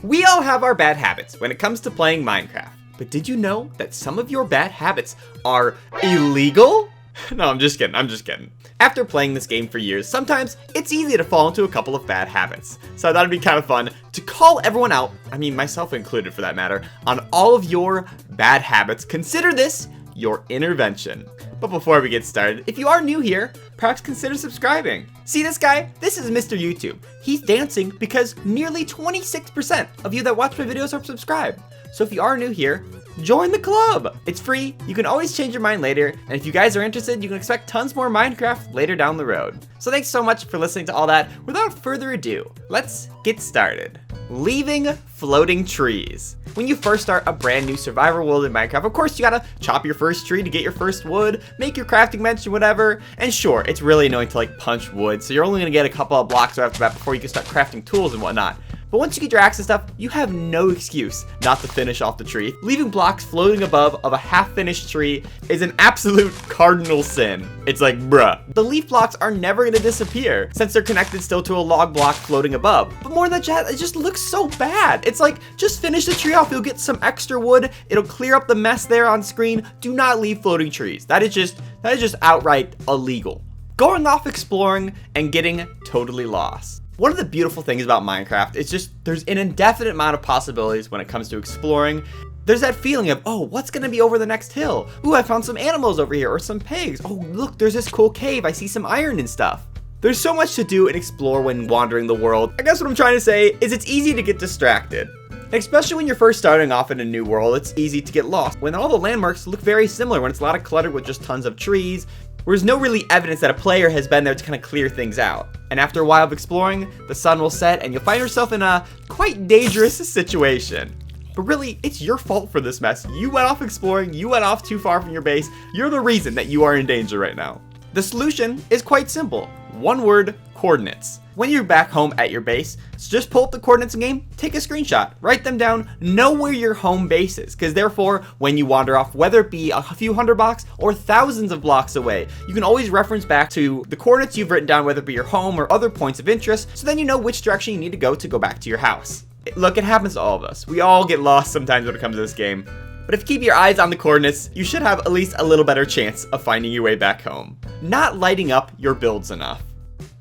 We all have our bad habits when it comes to playing Minecraft, but did you know that some of your bad habits are illegal? No, I'm just kidding. After playing this game for years, sometimes it's easy to fall into a couple of bad habits. So I thought it'd be kind of fun to call everyone out, I mean myself included for that matter, on all of your bad habits. Consider this your intervention. But before we get started, if you are new here, perhaps consider subscribing. See this guy? This is Mr. YouTube. He's dancing because nearly 26% of you that watch my videos are subscribed. So if you are new here, join the club. It's free. You can always change your mind later. And if you guys are interested, you can expect tons more Minecraft later down the road. So thanks so much for listening to all that. Without further ado, let's get started. Leaving floating trees. When you first start a brand new survival world in Minecraft, of course you gotta chop your first tree to get your first wood, make your crafting bench and whatever. And sure, it's really annoying to like punch wood, so you're only gonna get a couple of blocks right after that before you can start crafting tools and whatnot. But once you get your axe and stuff, you have no excuse not to finish off the tree. Leaving blocks floating above of a half-finished tree is an absolute cardinal sin. It's like, bruh. The leaf blocks are never gonna disappear since they're connected still to a log block floating above. But more than that, it just looks so bad. It's like, just finish the tree off. You'll get some extra wood. It'll clear up the mess there on screen. Do not leave floating trees. That is just outright illegal. Going off exploring and getting totally lost. One of the beautiful things about Minecraft is just there's an indefinite amount of possibilities when it comes to exploring. There's that feeling of, oh, what's gonna be over the next hill? Ooh, I found some animals over here or some pigs. Oh, look, there's this cool cave. I see some iron and stuff. There's so much to do and explore when wandering the world. I guess what I'm trying to say is it's easy to get distracted. Especially when you're first starting off in a new world, it's easy to get lost when all the landmarks look very similar, when it's a lot of clutter with just tons of trees, where there's no really evidence that a player has been there to kind of clear things out. And after a while of exploring, the sun will set and you'll find yourself in a quite dangerous situation. But really, it's your fault for this mess. You went off exploring, you went off too far from your base. You're the reason that you are in danger right now. The solution is quite simple. One word, coordinates. When you're back home at your base, just pull up the coordinates in game, take a screenshot, write them down, know where your home base is, because therefore, when you wander off, whether it be a few hundred blocks or thousands of blocks away, you can always reference back to the coordinates you've written down, whether it be your home or other points of interest, so then you know which direction you need to go back to your house. Look, it happens to all of us. We all get lost sometimes when it comes to this game. But if you keep your eyes on the coordinates, you should have at least a little better chance of finding your way back home. Not lighting up your builds enough.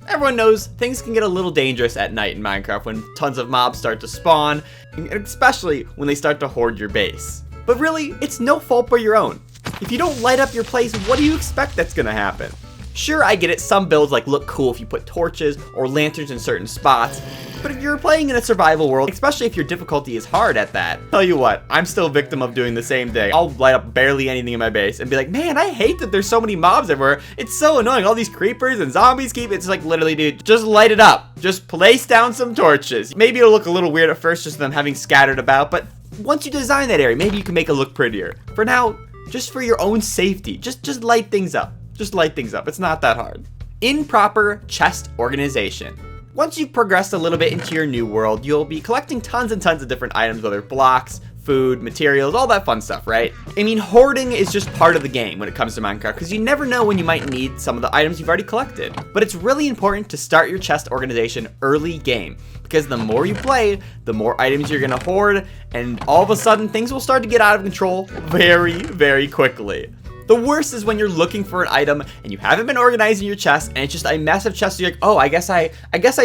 Everyone knows things can get a little dangerous at night in Minecraft when tons of mobs start to spawn, and especially when they start to hoard your base. But really, it's no fault but your own. If you don't light up your place, what do you expect that's gonna happen? Sure, I get it, some builds like look cool if you put torches or lanterns in certain spots, but if you're playing in a survival world, especially if your difficulty is hard at that, tell you what, I'm still a victim of doing the same thing. I'll light up barely anything in my base and be like, man, I hate that there's so many mobs everywhere. It's so annoying. All these creepers and zombies it's like literally, dude, just light it up. Just place down some torches. Maybe it'll look a little weird at first, just them having scattered about, but once you design that area, maybe you can make it look prettier. For now, just for your own safety, just light things up. Just light things up. It's not that hard. Improper chest organization. Once you've progressed a little bit into your new world, you'll be collecting tons and tons of different items, whether blocks, food, materials, all that fun stuff, right? I mean, hoarding is just part of the game when it comes to Minecraft, because you never know when you might need some of the items you've already collected. But it's really important to start your chest organization early game, because the more you play, the more items you're gonna hoard, and all of a sudden things will start to get out of control very, very quickly. The worst is when you're looking for an item and you haven't been organizing your chest and it's just a massive chest. So you're like, oh, I guess I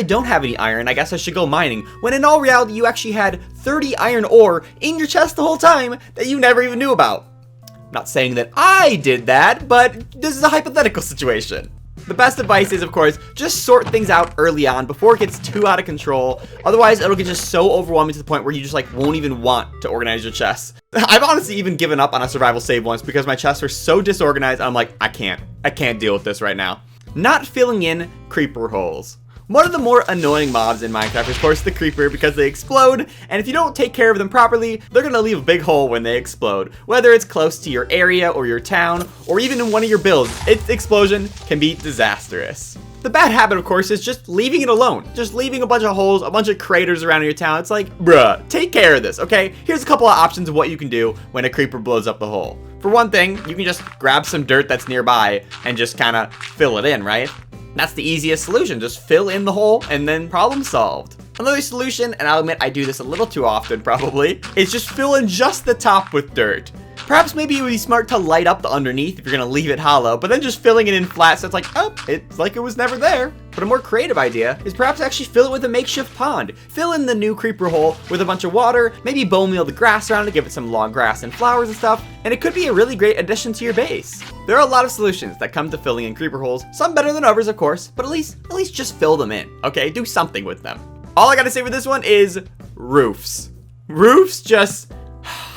don't have any iron. I guess I should go mining. When in all reality, you actually had 30 iron ore in your chest the whole time that you never even knew about. I'm not saying that I did that, but this is a hypothetical situation. The best advice is, of course, just sort things out early on before it gets too out of control. Otherwise, it'll get just so overwhelming to the point where you just like won't even want to organize your chests. I've honestly even given up on a survival save once because my chests were so disorganized. I'm like, I can't deal with this right now. Not filling in creeper holes. One of the more annoying mobs in Minecraft is, of course, the creeper, because they explode, and if you don't take care of them properly, they're gonna leave a big hole when they explode. Whether it's close to your area or your town, or even in one of your builds, its explosion can be disastrous. The bad habit, of course, is just leaving it alone. Just leaving a bunch of holes, a bunch of craters around your town. It's like, bruh, take care of this, okay? Here's a couple of options of what you can do when a creeper blows up the hole. For one thing, you can just grab some dirt that's nearby and just kind of fill it in, right? That's the easiest solution. Just fill in the hole and then problem solved. Another solution, and I'll admit I do this a little too often probably, is just fill in just the top with dirt. Perhaps maybe it would be smart to light up the underneath if you're gonna leave it hollow, but then just filling it in flat so it's like, oh, it's like it was never there. But a more creative idea is perhaps actually fill it with a makeshift pond. Fill in the new creeper hole with a bunch of water, maybe bone meal the grass around to give it some long grass and flowers and stuff, and it could be a really great addition to your base. There are a lot of solutions that come to filling in creeper holes, some better than others of course, but at least just fill them in, okay? Do something with them. All I gotta say for this one is roofs. Roofs just,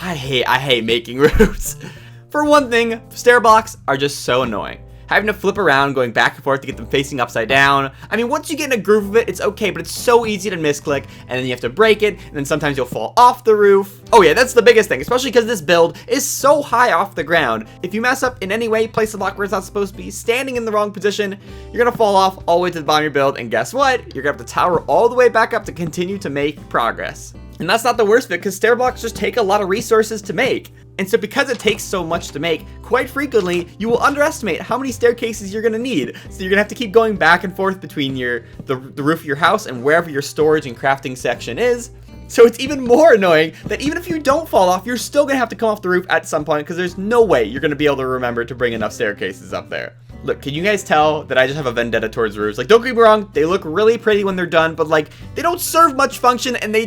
I hate making roofs. For one thing, stair blocks are just so annoying. Having to flip around, going back and forth to get them facing upside down. I mean, once you get in a groove of it, it's okay, but it's so easy to misclick, and then you have to break it, and then sometimes you'll fall off the roof. Oh yeah, that's the biggest thing, especially because this build is so high off the ground. If you mess up in any way, place the block where it's not supposed to be, standing in the wrong position, you're gonna fall off all the way to the bottom of your build, and guess what? You're gonna have to tower all the way back up to continue to make progress. And that's not the worst of it, because stair blocks just take a lot of resources to make. And so because it takes so much to make, quite frequently, you will underestimate how many staircases you're gonna need. So you're gonna have to keep going back and forth between the roof of your house and wherever your storage and crafting section is. So it's even more annoying that even if you don't fall off, you're still gonna have to come off the roof at some point because there's no way you're gonna be able to remember to bring enough staircases up there. Look, can you guys tell that I just have a vendetta towards roofs? Like, don't get me wrong, they look really pretty when they're done, but like, they don't serve much function and they're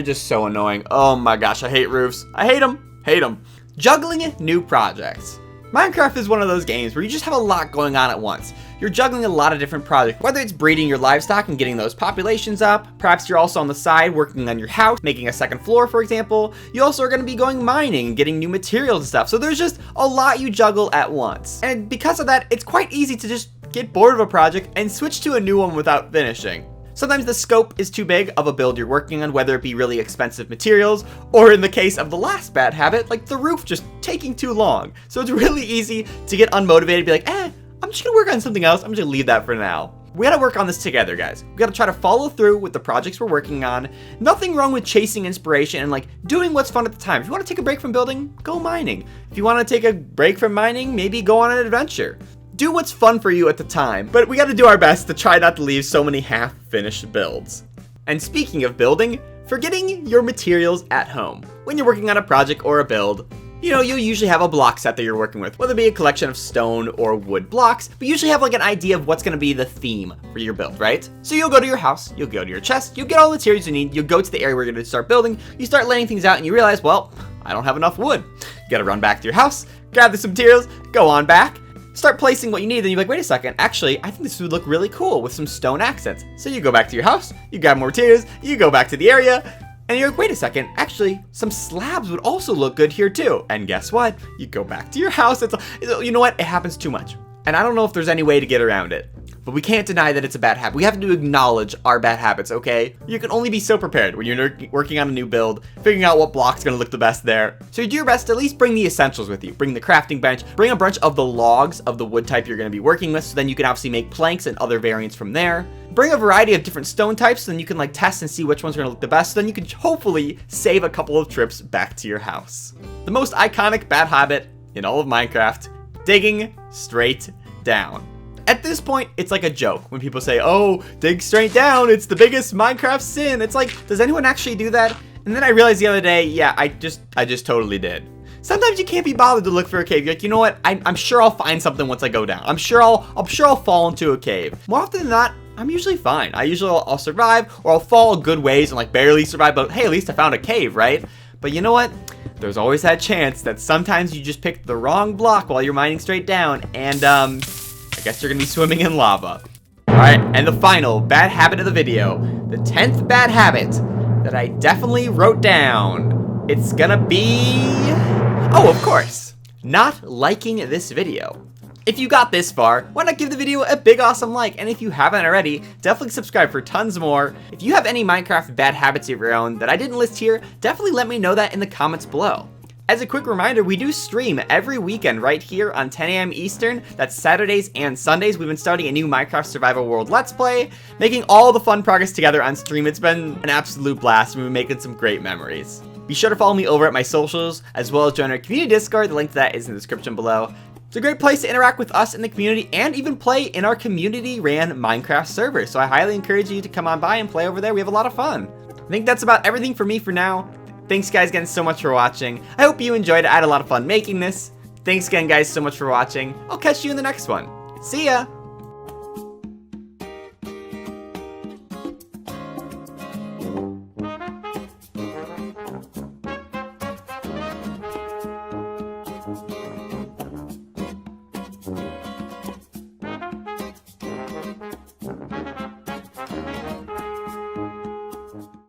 just so annoying. Oh my gosh, I hate roofs. I hate them. Hate them. Juggling New Projects. Minecraft is one of those games where you just have a lot going on at once. You're juggling a lot of different projects, whether it's breeding your livestock and getting those populations up. Perhaps you're also on the side working on your house, making a second floor, for example. You also are going to be going mining and getting new materials and stuff. So there's just a lot you juggle at once. And because of that, it's quite easy to just get bored of a project and switch to a new one without finishing. Sometimes the scope is too big of a build you're working on, whether it be really expensive materials, or in the case of the last bad habit, like the roof just taking too long. So it's really easy to get unmotivated and be like, I'm just gonna work on something else. I'm just gonna leave that for now. We gotta work on this together, guys. We gotta try to follow through with the projects we're working on. Nothing wrong with chasing inspiration and like doing what's fun at the time. If you wanna take a break from building, go mining. If you wanna take a break from mining, maybe go on an adventure. Do what's fun for you at the time, but we gotta do our best to try not to leave so many half-finished builds. And speaking of building, forgetting your materials at home. When you're working on a project or a build, you know, you'll usually have a block set that you're working with, whether it be a collection of stone or wood blocks, but you usually have like an idea of what's gonna be the theme for your build, right? So you'll go to your house, you'll go to your chest, you'll get all the materials you need, you'll go to the area where you're gonna start building, you start laying things out and you realize, well, I don't have enough wood. You gotta run back to your house, gather some materials, go on back, start placing what you need, then you're like, wait a second, actually, I think this would look really cool with some stone accents. So you go back to your house, you grab more materials, you go back to the area, and you're like, wait a second, actually, some slabs would also look good here too. And guess what? You go back to your house, you know what? It happens too much. And I don't know if there's any way to get around it. But we can't deny that it's a bad habit. We have to acknowledge our bad habits, okay? You can only be so prepared when you're working on a new build, figuring out what block's gonna look the best there. So you do your best to at least bring the essentials with you. Bring the crafting bench, bring a bunch of the logs of the wood type you're gonna be working with, so then you can obviously make planks and other variants from there. Bring a variety of different stone types, so then you can like test and see which one's gonna look the best, so then you can hopefully save a couple of trips back to your house. The most iconic bad habit in all of Minecraft, digging straight down. At this point, it's like a joke when people say, oh, dig straight down, it's the biggest Minecraft sin. It's like, does anyone actually do that? And then I realized the other day, yeah, I just totally did. Sometimes you can't be bothered to look for a cave. You're like, you know what? I'm sure I'll find something once I go down. I'm sure I'll fall into a cave. More often than not, I'm usually fine. I'll survive, or I'll fall good ways and like barely survive, but hey, at least I found a cave, right? But you know what? There's always that chance that sometimes you just picked the wrong block while you're mining straight down, and I guess you're gonna be swimming in lava. Alright, and the final bad habit of the video, the 10th bad habit that I definitely wrote down. It's gonna be, oh, of course, not liking this video. If you got this far, why not give the video a big awesome like, and if you haven't already, definitely subscribe for tons more. If you have any Minecraft bad habits of your own that I didn't list here, definitely let me know that in the comments below. As a quick reminder, we do stream every weekend right here on 10 a.m. Eastern. That's Saturdays and Sundays. We've been starting a new Minecraft Survival World Let's Play, making all the fun progress together on stream. It's been an absolute blast. We've been making some great memories. Be sure to follow me over at my socials, as well as join our community Discord. The link to that is in the description below. It's a great place to interact with us in the community and even play in our community-ran Minecraft server. So I highly encourage you to come on by and play over there. We have a lot of fun. I think that's about everything for me for now. Thanks guys again so much for watching. I hope you enjoyed it. I had a lot of fun making this. Thanks again guys so much for watching. I'll catch you in the next one. See ya!